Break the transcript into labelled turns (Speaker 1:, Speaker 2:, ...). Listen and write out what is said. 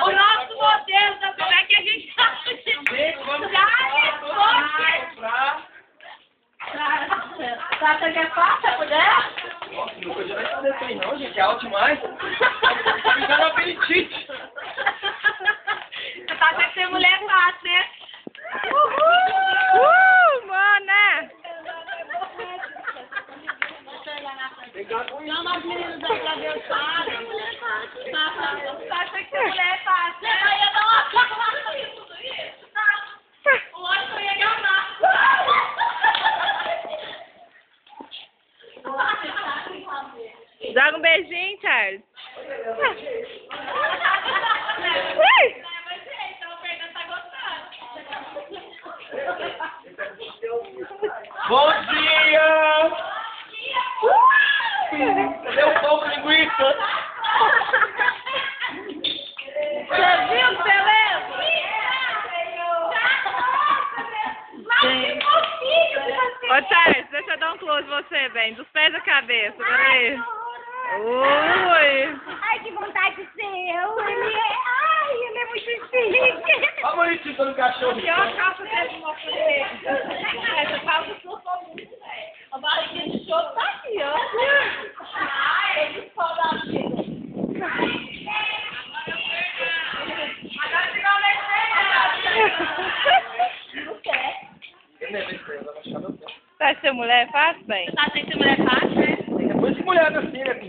Speaker 1: O nosso modelo da como é que a gente tá Você quer fácil, a mulher?
Speaker 2: Nossa, não podia nem fazer isso aí não, gente. É alto demais. Tá me dando apetite.
Speaker 1: Você tá achando que ser mulher é fácil, né?
Speaker 3: Mané!
Speaker 1: Chama as meninas aí pra ver o quadro. Mulher é fácil. Você acha que ser mulher é fácil? Você vai dar uma o outro ia ganhar.
Speaker 3: Joga um beijinho, Charles.
Speaker 2: Bom dia! Cadê o pão com linguiça?
Speaker 3: Você viu, beleza? Ô, Charles, deixa eu dar um close em você, bem. Dos pés à cabeça, peraí. Ui!
Speaker 1: Ai, que vontade de ser eu. Ele é muito chique.
Speaker 2: Olha o bonitinho do cachorro.
Speaker 1: E olha a calça dele de mostrar ele. Essa calça sua muito, velho. A barriguinha de choro tá aqui, ó. Ai, ele só da vida. Agora você vai
Speaker 3: Tá ser mulher é fácil, bem?
Speaker 1: Tá sem ser mulher fácil, né?
Speaker 2: Depois de mulher assim, né?